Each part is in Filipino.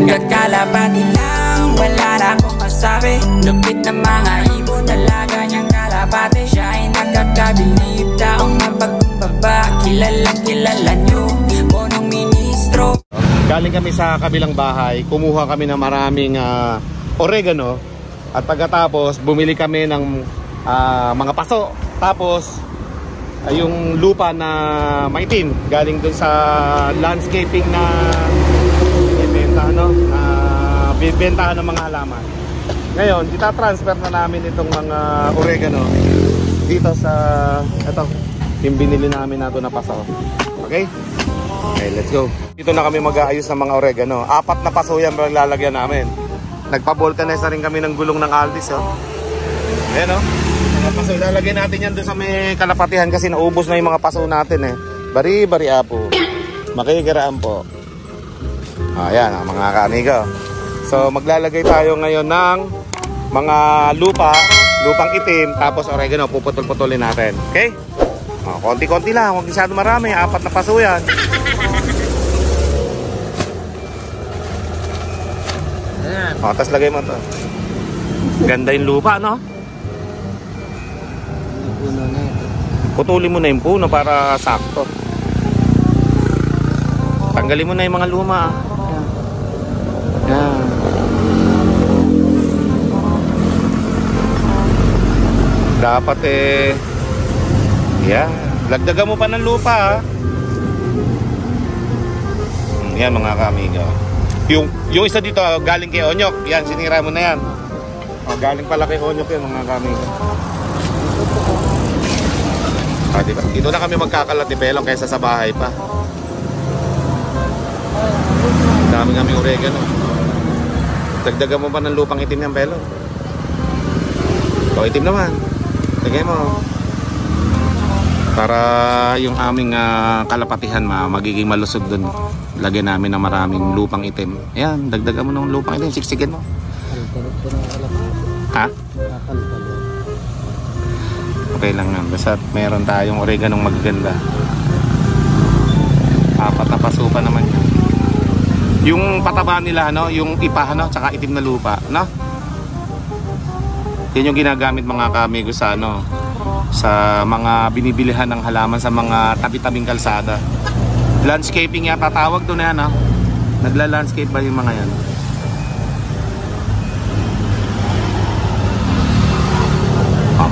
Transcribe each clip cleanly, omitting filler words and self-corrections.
Kakalapati lang, wala na akong masabi. Lupit na mga ibon, talaga niyang kalapati. Siya ay nakakabilib, taong mapagkumbaba. Kilalang kilala niyo, punong ministro. Galing kami sa kabilang bahay, kumuha kami ng maraming oregano. At pagkatapos, bumili kami ng mga paso. Tapos, yung lupa na maitim, galing dun sa landscaping na bibentahan ng mga halaman. Ngayon, itatransfer na namin itong mga oregano dito sa ito, yung binili namin nato na paso. Okay? Okay, let's go. Dito na kami mag-aayos ng mga oregano. 4 na paso yan lalagyan namin. Nagpa-vulcanize na rin kami ng gulong ng Aldis, oh. Ayan, oh. Mga paso, lalagyan natin yan doon sa may kalapatihan kasi naubos na yung mga paso natin, eh. Bari-bari apo. Makikiraan po. Ayan, mga kaamigo. So, maglalagay tayo ngayon ng mga lupang itim, tapos oregano, puputol-putulin natin. Okay? Konti-konti lang, huwag masyado marami. 4 na paso yan. Tapos lagay mo to. Ganda yung lupa, no? Putulin mo na yung puno para sakto. Tanggalin mo na yung mga luma. Yan. Dapat yan. Lagdagan mo pa ng lupa, yan mga kaamigo. Yung isa dito galing kay Onyok. Yan, sinira mo na yan. Galing pala kay Onyok yan mga kaamigo. Diba? Dito na kami magkakalat ni Pelong kaysa sa bahay pa. Dami oregano. Dagdagan mo pa ng lupang itim yan, Pelong. Itim naman. Lagay mo. Para yung aming kalapatihan magiging malusog dun. Lagyan namin ng maraming lupang itim. Ayan, dagdagan mo ng lupang itim. Siksikin mo. Ha? Okay lang yan. Basta meron tayong oreganong magaganda. 4 na paso pa naman yan. Yung pataba nila, no? Yung ipa, no? Tsaka itim na lupa, no? Yan yung ginagamit mga kaamigo sa sa mga binibilihan ng halaman sa mga tabi-tabing kalsada. Landscaping yata tawag doon yan, ha? Nagla-landscape ba yung mga yan?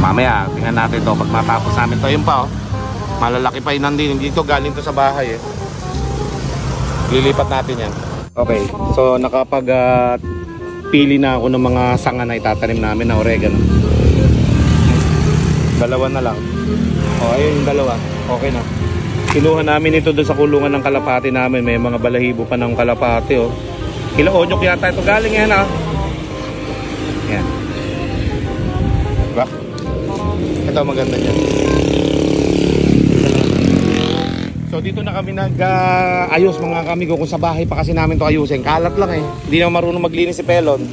Mamaya tingnan natin to pag matapos namin to. Yun pa, malalaki pa yun nandito. Dito galing to sa bahay, lilipat natin yan. Okay, so nakapag pili na ako ng mga sanga na itatanim namin na oregano. Dalawa na lang. Ayun yung dalawa. Okay na. Kinuha namin ito doon sa kulungan ng kalapati namin. May mga balahibo pa ng kalapati, oh. Kila Onyok yata ito galing yan, ah. Yan. Diba? Ito maganda yan. So dito na kami nag-ayos mga kamigo. Kung sa bahay pa kasi namin to ayusin. Kalat lang, eh. Hindi na marunong maglinis si Pelon.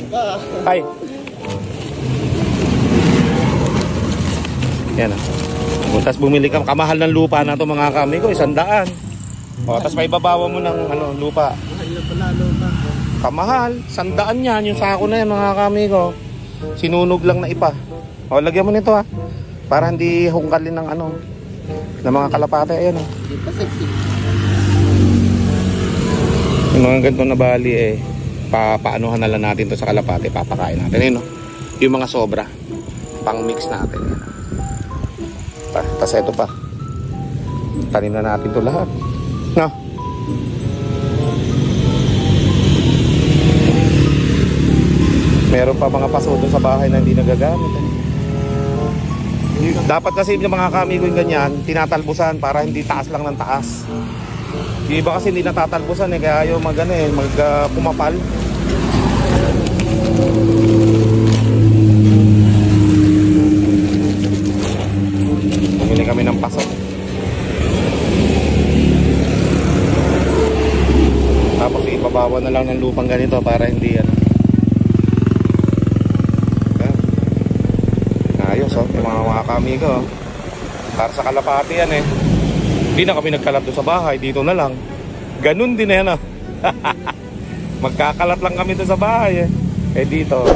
Hi. Yan, ah. Tapos bumili ka, kamahal ng lupa na to mga kamigo, 100. Tapos may babawa mo ng lupa. Kamahal, 100 yan, yung sako na yan mga kamigo. Sinunog lang na ipa. Lagyan mo nito, ha. Para hindi hungkalin ng ng mga kalapate. Ayan, ha. Yung mga ganito na bali, paanohan na lang natin to sa kalapate. Papakain natin, yun, no? Yung mga sobra, pang mix natin, yan. Tapos ito pa, tanim na natin ito lahat, no? Meron pa mga paso doon sa bahay na hindi nagagamit, Dapat kasi yung mga kamigo yung ganyan, tinatalbusan para hindi taas lang ng taas. Yung iba kasi hindi natatalbusan, kaya ayaw pumapal. Bumili kami ng paso. Tapos ibabawa na lang ng lupang ganito para hindi ayos, yung mga kamigo, para sa kalapati yan, Hindi na kami nagkalat doon sa bahay, dito na lang. Ganun din yan, Magkakalat lang kami doon sa bahay eh. Eh dito,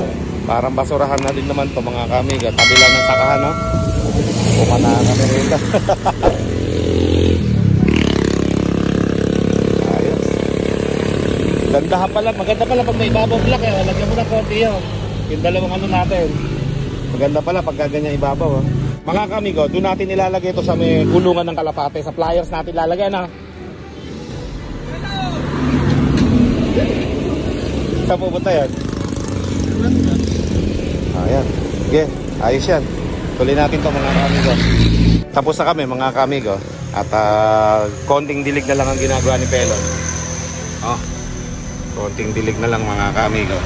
parang basurahan na din naman to mga kamigo. Tabi lang ng sakahan, no? Pumanahan kami rito. Ayos. Ganda pala, maganda pala pag may ibabaw block eh. Lagyan mo ng konti yun. Yung dalawang ano natin. Maganda pala pag ganyan ibabaw. Mga kamigo, doon natin ilalagay ito sa may gulungan ng kalapate. Sa pliers natin ilalagay na. Saan pupunta yan? Ayan. Okay, ayos yan. Tuloy natin ito mga kamigo. Tapos na kami mga kamigo. At konting dilig na lang ang ginagawa ni Pelon. Oh, konting dilig na lang mga kamigo.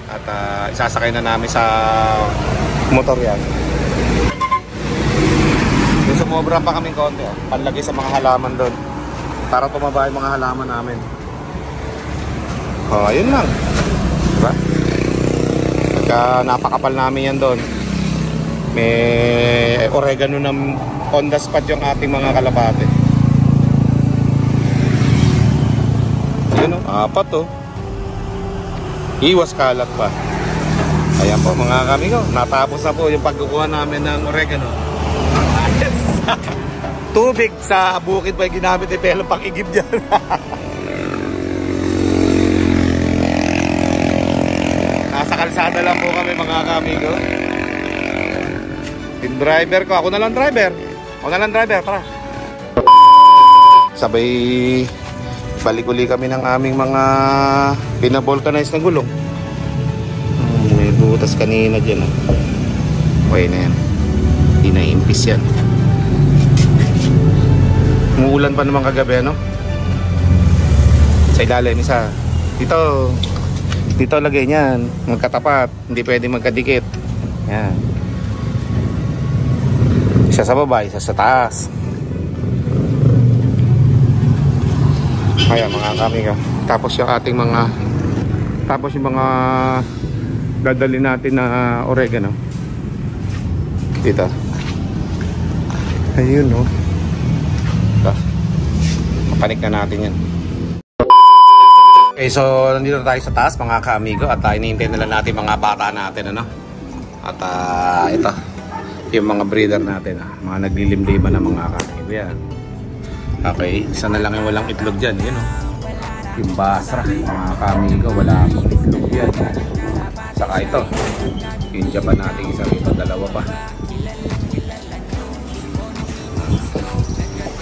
At isasakay na namin sa motor yan. Yung sumobra pa kaming konti. Panlagay sa mga halaman doon. Para tumaba yung mga halaman namin. Oh, ayun lang. Diba? Pagka napakapal namin yan doon, may oregano na on the spot yung ating mga kalapate. Yun o, 4 o. Iwas kalat pa. Ayan po mga kamigo, natapos na po yung pagkukuha namin ng oregano. Tubig sa bukid pa yung ginamit ni Pelon pang igib dyan. Nasa kalsada lang po kami mga kamigo. Yung driver ko, ako na lang driver. Tara. Sabay balik uli kami ng aming mga pinavulcanize na gulong. May butas kanina dyan. Okay na yan. Hindi na impis yan. Umuulan pa naman kagabi, no? Sa ilalim isa. Dito lagay niyan. Magkatapat. Hindi pwede magkadikit. Yan. Isa sa baba, isa sa taas. Kaya mga kamigo. Tapos yung ating mga dadali natin na oregano. Dito. Ayun, no? Papanik na natin yan. Okay, so nandito tayo sa taas mga ka-amigo at hinihintay na lang natin mga bata natin, ano? At ito, yung mga breeder natin, mga naglilimliman na mga ka-amigo yan. Okay, isa na lang yung walang itlog dyan, yun o. Yung basra, mga ka-amigo, wala pang itlog yan. Saka ito, yung Japan natin isa rito, dalawa pa.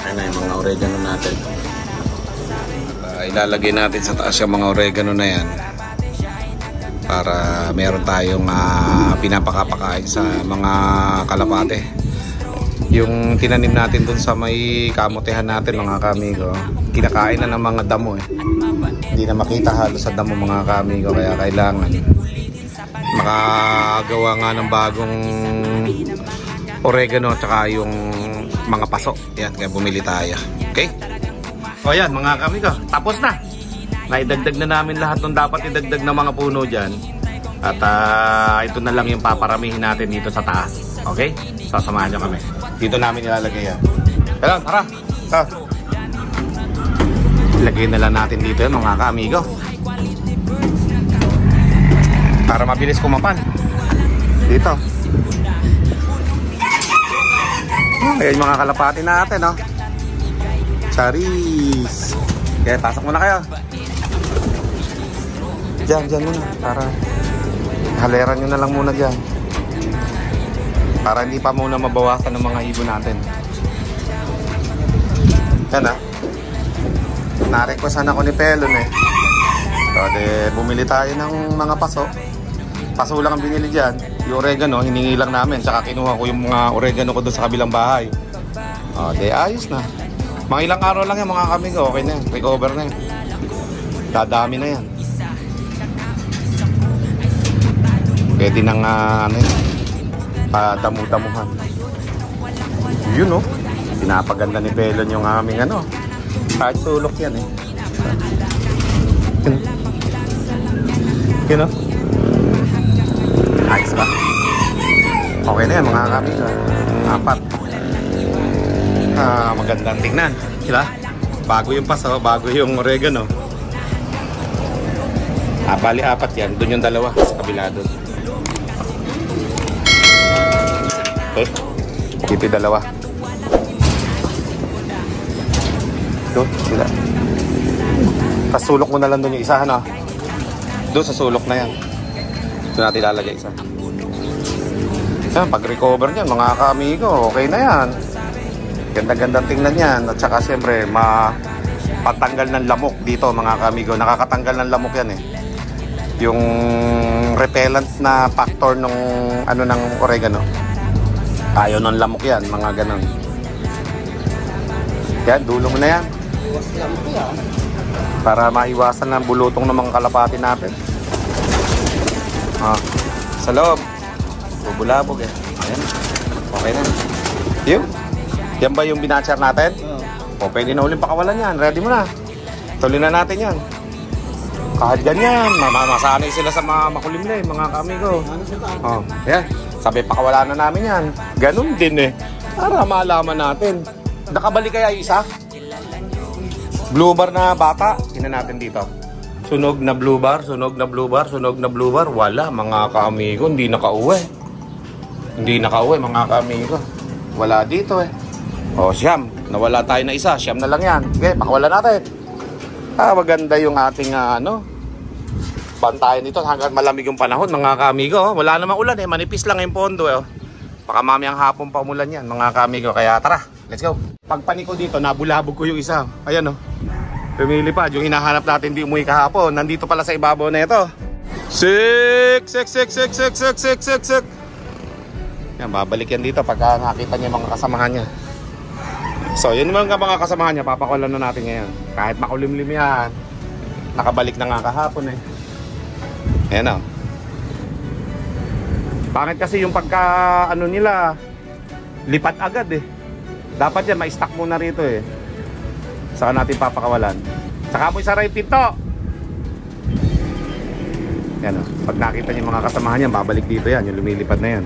Ayan na yung mga oregano natin. Ilalagay natin sa taas yung mga oregano na yan para meron tayong pinapakapakain sa mga kalapate. Yung tinanim natin dun sa may kamotehan natin mga kamigo, kinakain na ng mga damo eh. Hindi na makita halos sa damo mga kamigo, kaya kailangan makagawa nga ng bagong oregano at saka yung mga paso. Yan, kaya bumili tayo. Okay? O yan mga kamigo, tapos na. Naidagdag na namin lahat ng dapat idagdag na mga puno dyan. At ito na lang yung paparamihin natin dito sa taas. Okay? Sasamahan nyo kami. Dito namin ilalagay yan. Kaya tara. Ilagay na lang natin dito yan mga kamigo. Para mabilis kumapal. Dito. Ayan yung mga kalapati natin, no? Charis. Okay, pasok muna kayo. Diyan muna. Para haleran nyo na lang muna dyan. Para hindi pa muna mabawasan ng mga ibon natin. Yan na-requestan ako ni Pelon eh. So, bumili tayo ng mga paso. Paso lang ang binili dyan. Yung oregano, hiningi lang namin. Tsaka kinuha ko yung mga oregano ko doon sa kabilang bahay. O, ayos na. Mga ilang araw lang yan mga kamigo. Okay na yan. Recover na yan. Dadami na yan. Pwede nang padamu-damuhan. Yun oh. Pinapaganda ni Pelon yung aming kahit sulok yan eh. Yun oh. Ayos ba? Okay na yan mga kamigo. 4. Magandang tingnan. Diba? Bago yung paso, bago yung oregano. Bali, apat yan. Doon yung dalawa sa kabila doon. Okay. Dito yung dalawa. Doon, sila. Tapos sulok mo na lang doon yung isa, ano? Doon sa sulok na yan. Doon natin ilalagay isa. Yan, pag-recover niyan, mga ka-amigo, okay na yan. Ganda-gandang tingnan yan. At saka siyempre, patanggal ng lamok dito, mga ka-amigo. Nakakatanggal ng lamok yan eh. Yung repellent na factor ng ano ng oregano. Ayaw ng lamok yan, mga ganon. Yan, dulo mo na yan. Para maiwasan ng bulutong ng mga kalapati natin. Sa loob. Bubulabog eh. Ayan. Okay na. Yan ba yung binatcher natin? O, pwede na ulit pakawalan yan. Ready mo na. Tuloy na natin yan. Kahit ganyan, masanay sila sa mga makulimlim, mga kamigo. Yan. Sabi, pakawalan na namin yan. Ganun din eh. Para malaman natin. Nakabalik kaya yung isa? Blue bar na bata. Tingnan natin dito. Sunog na blue bar, sunog na blue bar, sunog na blue bar. Wala, mga kaamigo. Hindi nakauwi. Hindi nakauwi, mga kaamigo. Wala dito eh. O, siyam. Nawala tayo na isa. Siyam na lang yan. Okay, pakawalan natin. Maganda yung ating bantayan dito hanggang malamig yung panahon, mga kaamigo. Wala namang ulan eh. Manipis lang yung pondo eh. Baka mamayang hapon pa umulan yan, mga kaamigo. Kaya tara, let's go. Pagpanik ko dito, nabulabog ko yung isa. Ayan o. Lumilipad. Yung hinahanap natin di umuwi kahapon. Nandito pala sa ibabaw na ito. Sik. Yan, babalik yan dito pagka nakita niya mga kasamahan niya. So, yun mga kasamahan niya. Papakulan na natin ngayon. Kahit makulimlim yan. Nakabalik na nga kahapon eh. Ayan o. Bakit kasi yung pagka ano nila lipat agad eh. Dapat yan ma-stack muna rito eh. Saka natin papakawalan. Saka mo isaray pinto. Yan o. Pag nakita niyo mga kasamahan niya, babalik dito yan. Yung lumilipad na yan.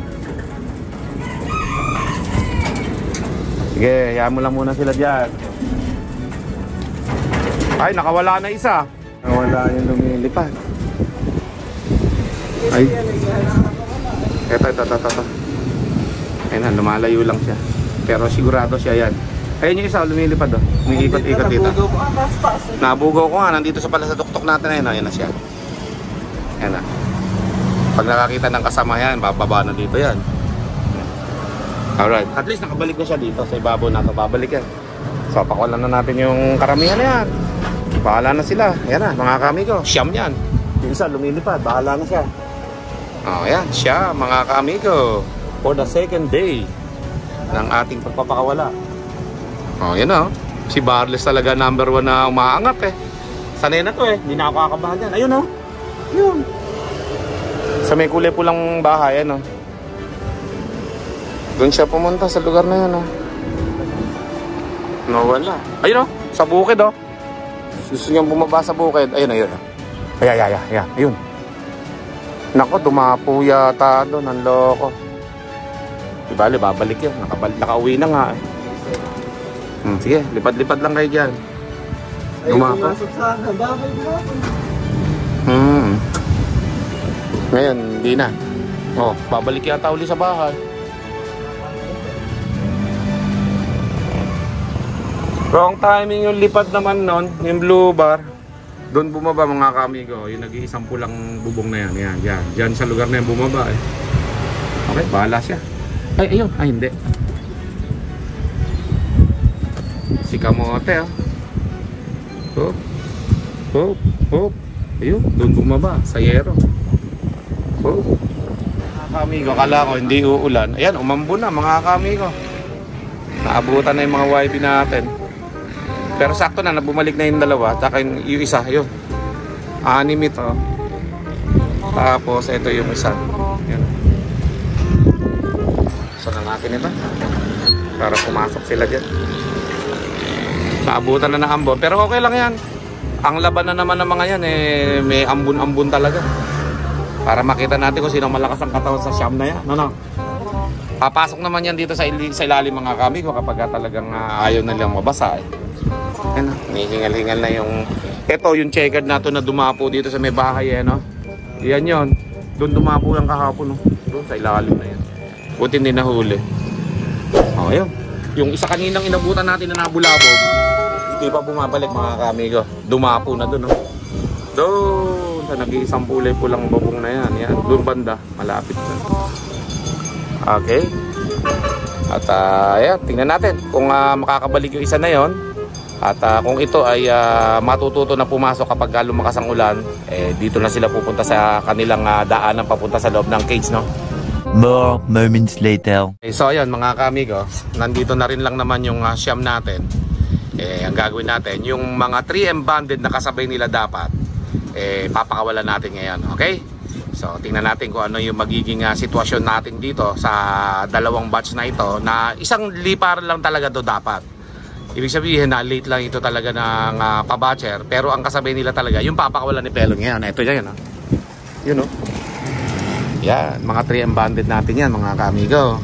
Sige, hayaan mo lang muna sila dyan. Ay, nakawala na isa. Nakawala yung lumilipad. Ay. Ito. Ayun na, lumalayo lang siya. Pero sigurado siya yan. Ayun yung isa, lumilipad o. Umiikot-ikot dito. Nabugaw ko nga, nandito sa pala sa tuktok natin. Ayun na siya. Ayan na. Pag nakakita ng kasama yan, bababa na dito yan. Alright, at least nakabalik na siya dito sa ibabaw na ito. Babalik yan. So, pakulan na natin yung karamihan na yan. Bahala na sila. Ayan na, mga kaamigo. Siyam yan. Yung isa, lumilipad. Bahala na siya. Ayan, siya, mga kaamigo. For the second day ng ating pagpapakawala. Yan o. Si Barles talaga number 1 na umaangat eh. Sanay na to eh. Hindi na ako kakabahan yan. Ayun o. Yun. Sa may kulay pulang bahay, ano. Doon siya pumunta sa lugar na yun o. Nawala. Ayun o. Sa bukid o. Gusto niyang bumaba sa bukid. Ayun. Ayun. Nako, dumapo yata doon. Ang loko. Ibali, babalik yun. Nakauwi na nga eh. Sige, lipad-lipad lang kayo dyan. Dumapo. Ngayon, hindi na. Babalik yata uli sa bahay. Wrong timing yung lipad naman nun. Yung blue bar. Doon bumaba mga kaamigo. Yung nag-iisang pulang bubong na yan. Yan. Diyan sa lugar na yan bumaba eh. Okay, bahala siya. Ay, ayun. Ay, hindi. Si Kamote oh. Hop. Ayun, doon bumaba. Sa yero. Hop. Mga kaamigo, akala ko hindi uulan. Ayan, umambo na mga kaamigo. Naabutan na yung mga YB natin. Pero sakto na, bumalik na yung dalawa. Tsaka yung isa, yun. 6 ito. Tapos, ito yung isa. Yan. Saan na natin ito? Para pumasok sila dyan. Naabutan na ng ambon. Pero okay lang yan. Ang laban na naman ng mga yan, may ambon-ambon talaga. Para makita natin kung sinong malakas ang katawan sa siyam na yan. No. Papasok naman yan dito sa ilalim mga kami kapag talagang ayaw na lang mabasa eh. Ayan, hinihingal-hingal na yung Ito yung checkered nato na dumapo dito sa may bahay no. Yan yon. Doon dumapo yung kahapon no. Doon sa ilalim na yan. Buti hindi nahuli. Oh, ayun. Yung isa kaninang inabutan natin na nabulabog, hindi pa bumabalik mga kamigo. Dumapo na doon no. Doon sa nag-iisang kulay pulang babong na yan. Yan. Doon banda. Malapit na. Okay. At ayan, tingnan natin kung makakabalik yung isa na yon. At kung ito ay matututo na pumasok kapag lumakas ang ulan, dito na sila pupunta sa kanilang daanan papunta sa loob ng cage, no? More moments later. So ayan mga kamigo, nandito na rin lang naman yung siyam natin. Ang gagawin natin, yung mga 3M banded na kasabay nila dapat, papakawalan natin ngayon, okay? So tingnan natin kung ano yung magiging sitwasyon natin dito sa dalawang batch na ito, na isang liparan lang talaga to dapat. Ibig sabihin na late lang ito talaga ng pabatcher, pero ang kasabay nila talaga yung papakawalan ni Pelon ngayon. Ito yan, yun o. Yan, mga 3M banded natin yan mga kamigo.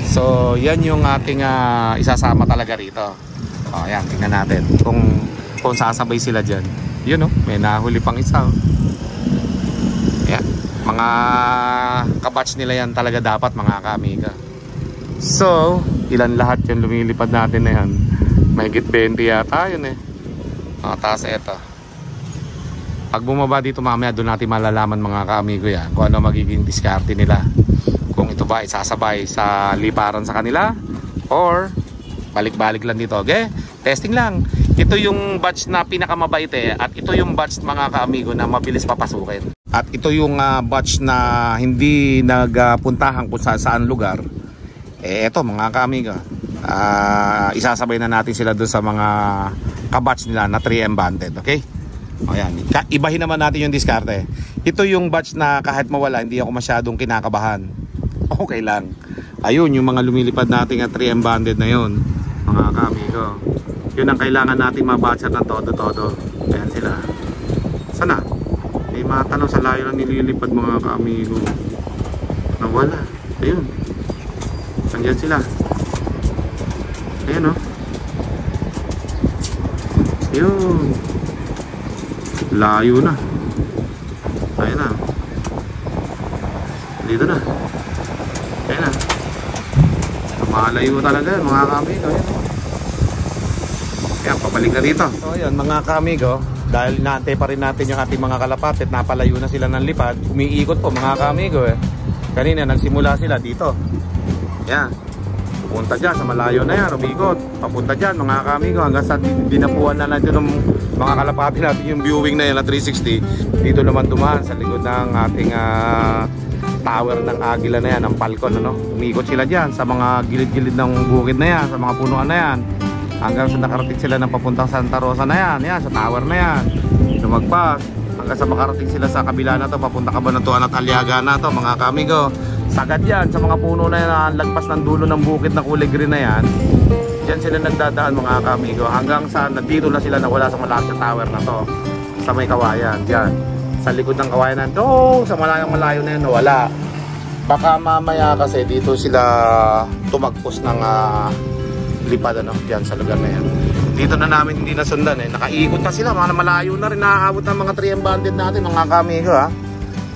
So yan yung ating isasama talaga rito. O yan, tingnan natin kung sasabay sila dyan. Yun o, may nahuli pang isa o. Yan, mga kabatch nila yan talaga dapat mga kamigo. So ilan lahat yung lumilipad natin na yan? Mahigit 20 yata yun taas ito. Pag bumaba dito mamaya, doon natin malalaman mga kaamigo yan kung ano magiging diskarte nila. Kung ito ba isasabay sa liparan sa kanila or balik-balik lang dito. Okay? Testing lang. Ito yung batch na pinakamabait at ito yung batch mga kaamigo na mabilis papasukin. At ito yung batch na hindi nagpuntahan kung saan lugar. Ito mga kaamigo, isasabay na natin sila doon sa mga kabatch nila na 3M banded, okay? O yan, ibahin naman natin yung diskarte. Ito yung batch na kahit mawala hindi ako masyadong kinakabahan. Okay lang. Ayun yung mga lumilipad natin at 3M banded na yun mga kamigo. Yun ang kailangan natin mabatchat ng todo-todo. Ayan sila. Sana? May matanong sa layo ng nililipad mga kamigo. Nawala. Ayun. Nandiyan sila. Ayan o. Ayun. Layo na. Ayan na. Dito na. Ayan na. Malayo talaga mga kamigo. Ayan, pabalik na dito. So ayan mga kamigo, dahil naantay pa rin natin yung ating mga kalapate at napalayo na sila ng lipad, umiikot po mga kamigo Kanina nagsimula sila dito. Yan. Pupunta dyan sa malayo na yan, umikot. Papunta dyan mga kamigo hanggang sa dinapuan na natin ng mga kalapati natin yung viewing na yan na 360. Dito naman dumaan sa likod ng ating tower ng Agila na yan, ng Falcon. Umikot sila dyan sa mga gilid-gilid ng bukid na yan, sa mga punuan na yan. Hanggang sa nakarating sila ng papuntang Santa Rosa na yan, sa tower na yan. Lumagpas. Hanggang sa makarating sila sa kabila na to, papunta Cabanatuan at Aliaga na to mga kamigo. Sagad yan sa mga puno na yan, lagpas ng dulo ng bukid na kulay green na yan. Diyan sila nagdadaan mga kamigo hanggang sa nandito na sila nawala sa malapit na tower na to, sa may kawayan dyan, sa likod ng kawayan na to, sa malayo na yan nawala. Baka mamaya kasi dito sila tumagpos ng lipad dyan sa lugar na yan. Dito na namin hindi nasundan nakaikot na sila, mga malayo na rin naaabot ng mga 3M banded natin mga kamigo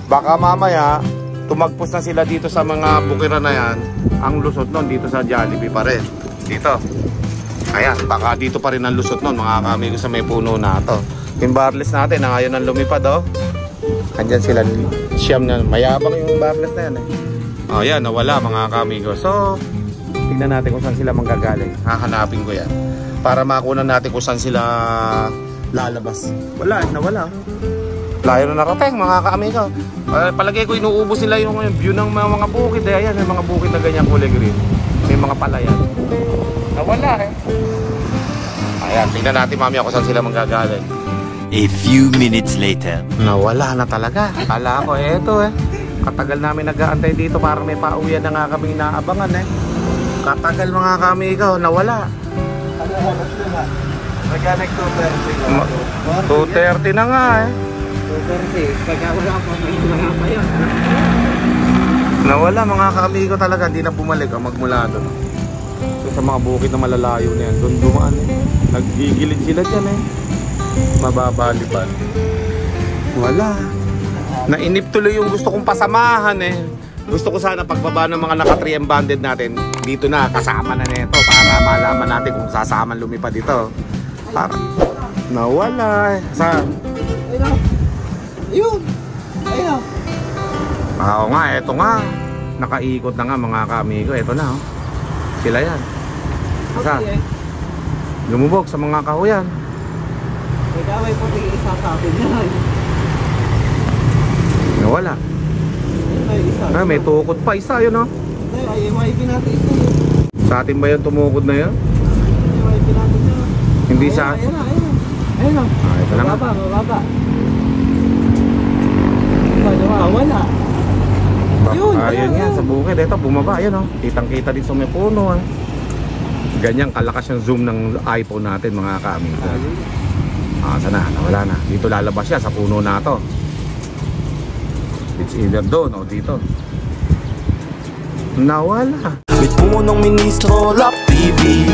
Baka mamaya tumagpos na sila dito sa mga bukiran na yan. Ang lusot nun dito sa Jollibee pa rin. Dito. Ayan, baka dito pa rin ang lusot nun mga kamigo sa may puno na to. Yung barless natin na ngayon ang lumipad Andyan sila, siyam na, mayabang yung barless na yan Ayan, nawala mga kamigo. So tingnan natin kung saan sila manggagaling. Hahanapin ko yan para makunan natin kung saan sila lalabas. Wala, nawala. Layo na nakateng mga kaamigo. Palagay ko inuubos nila yung view ng mga bukid. Ayan, may mga bukid na ganyan kulay green. May mga palayan. Nawala Ayan, tingnan natin mamaya kung saan sila manggagaling. A few minutes later. Nawala na talaga. Kala ko eto katagal namin nag-aantay dito para may pauwian na nga kaming naabangan Katagal mga kamigo, nawala. Nag-connect 2:30 na nga 2:30. Pagka wala pa yun. Nawala mga kamigo talaga, hindi na bumalik magmula doon. So, sa mga bukid na malalayo na yan, doon dumaan Naggigilid sila dyan Mababaliban. Wala. Nainip tuloy yung gusto kong pasamahan eh. Gusto ko sana pagbaba ng mga naka 3M banded natin, dito na kasama na nito para malaman natin kung sasama lumipad dito. Para nawala. Saan? Ayun. Ayun. Ayun. Oo nga, eto nga. Nakaikot na nga mga kamigo. Eto na oh. Sila yan. Saan? Okay. Lumubog sa mga kahuyan. May gaway po tingin isa sa atin yan. Nawala. May isa. Ah, may tukod pa. Isa yun oh. Ay, YB natin ito. Sa atin ba yung tumukod na yun? YB natin yan. Hindi siya. Ayun na, ayun na. Ayun na. Ah, ito na nga. Mababa, mababa. Wala. Yun, Ayun ayun, yan, ayun. sa bukid. Ito, bumaba. Ayun oh. Kitang-kita din sa may puno. Ganyang kalakas yung zoom ng iPhone natin mga ka-amigo. Ah, sana, nawala na. Dito lalabas siya sa puno na to. It's either doon o dito. Nawala. May punong ministro, Rap TV.